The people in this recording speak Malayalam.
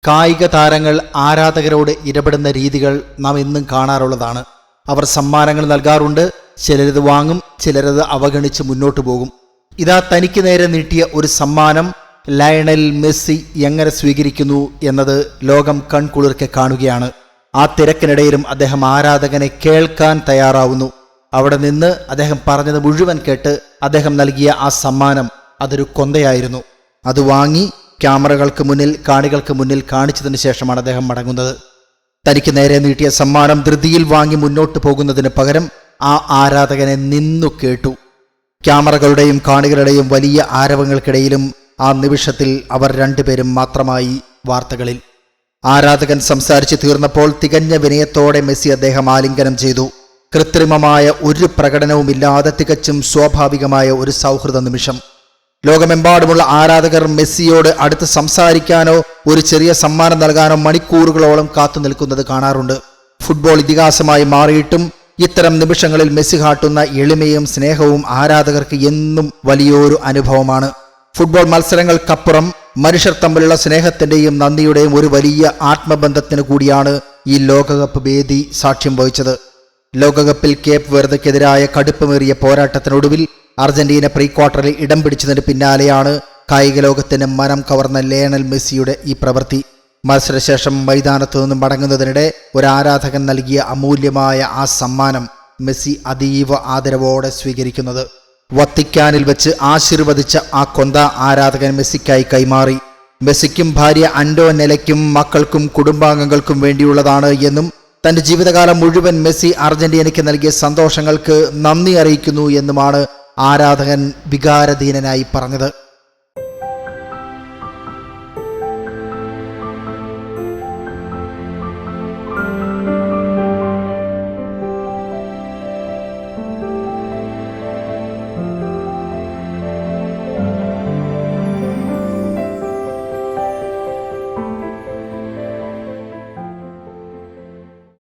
കായിക താരങ്ങൾ ആരാധകരോട് ഇടപെടുന്ന രീതികൾ നാം എന്നും കാണാറുള്ളതാണ്. അവർ സമ്മാനങ്ങൾ നൽകാറുണ്ട്. ചിലരത് വാങ്ങും, ചിലരത് അവഗണിച്ച് മുന്നോട്ട് പോകും. ഇതാ തനിക്ക് നേരെ നീട്ടിയ ഒരു സമ്മാനം ലയണൽ മെസ്സി എങ്ങനെ സ്വീകരിക്കുന്നു എന്നത് ലോകം കൺകുളിർക്കെ കാണുകയാണ്. ആ തിരക്കിനിടയിലും അദ്ദേഹം ആരാധകനെ കേൾക്കാൻ തയ്യാറാവുന്നു. അവിടെ നിന്ന് അദ്ദേഹം പറഞ്ഞത് മുഴുവൻ കേട്ട് അദ്ദേഹം നൽകിയ ആ സമ്മാനം അതൊരു കൊന്തയായിരുന്നു. അത് വാങ്ങി ക്യാമറകൾക്ക് മുന്നിൽ, കാണികൾക്ക് മുന്നിൽ കാണിച്ചതിന് ശേഷമാണ് അദ്ദേഹം മടങ്ങുന്നത്. തനിക്ക് നേരെ നീട്ടിയ സമ്മാനം ധൃതിയിൽ വാങ്ങി മുന്നോട്ട് പോകുന്നതിന് പകരം ആ ആരാധകനെ നിന്നു കേട്ടു. ക്യാമറകളുടെയും കാണികളുടെയും വലിയ ആരവങ്ങൾക്കിടയിലും ആ നിമിഷത്തിൽ അവർ രണ്ടുപേരും മാത്രമായി വാർത്തകളിൽ. ആരാധകൻ സംസാരിച്ച് തീർന്നപ്പോൾ തികഞ്ഞ വിനയത്തോടെ മെസ്സി അദ്ദേഹം ആലിംഗനം ചെയ്തു. കൃത്രിമമായ ഒരു പ്രകടനവുമില്ലാതെ തികച്ചും സ്വാഭാവികമായ ഒരു സൗഹൃദ നിമിഷം. ലോകമെമ്പാടുമുള്ള ആരാധകർ മെസ്സിയോട് അടുത്ത് സംസാരിക്കാനോ ഒരു ചെറിയ സമ്മാനം നൽകാനോ മണിക്കൂറുകളോളം കാത്തു നിൽക്കുന്നത് കാണാറുണ്ട്. ഫുട്ബോൾ ഇതിഹാസമായി മാറിയിട്ടും ഇത്തരം നിമിഷങ്ങളിൽ മെസ്സി കാട്ടുന്ന എളിമയും സ്നേഹവും ആരാധകർക്ക് എന്നും വലിയൊരു അനുഭവമാണ്. ഫുട്ബോൾ മത്സരങ്ങൾക്കപ്പുറം മനുഷ്യർ തമ്മിലുള്ള സ്നേഹത്തിന്റെയും നന്ദിയുടെയും ഒരു വലിയ ആത്മബന്ധത്തിന് കൂടിയാണ് ഈ ലോകകപ്പ് വേദി സാക്ഷ്യം വഹിച്ചത്. ലോകകപ്പിൽ കേപ്പ് വെർദക്കെതിരായ കടുപ്പമേറിയ പോരാട്ടത്തിനൊടുവിൽ അർജന്റീന പ്രീ ക്വാർട്ടറിൽ ഇടം പിടിച്ചതിന് പിന്നാലെയാണ് കായിക ലോകത്തിന് മനം കവർന്ന ലയണൽ മെസ്സിയുടെ ഈ പ്രവൃത്തി. മത്സരശേഷം മൈതാനത്തു നിന്നും മടങ്ങുന്നതിനിടെ ഒരു ആരാധകൻ നൽകിയ അമൂല്യമായ ആ സമ്മാനം മെസ്സി അതീവ ആദരവോടെ സ്വീകരിക്കുന്നത്. വത്തിക്കാനിൽ വെച്ച് ആശീർവദിച്ച ആ കൊന്ത ആരാധകൻ മെസ്സിക്കായി കൈമാറി. മെസ്സിക്കും ഭാര്യ അന്റോനെലയ്ക്കും മക്കൾക്കും കുടുംബാംഗങ്ങൾക്കും വേണ്ടിയുള്ളതാണ് എന്നും തന്റെ ജീവിതകാലം മുഴുവൻ മെസ്സി അർജന്റീനയ്ക്ക് നൽകിയ സന്തോഷങ്ങൾക്ക് നന്ദി അറിയിക്കുന്നു എന്നുമാണ് ആരാധകൻ വികാരധീനനായി പറഞ്ഞത്.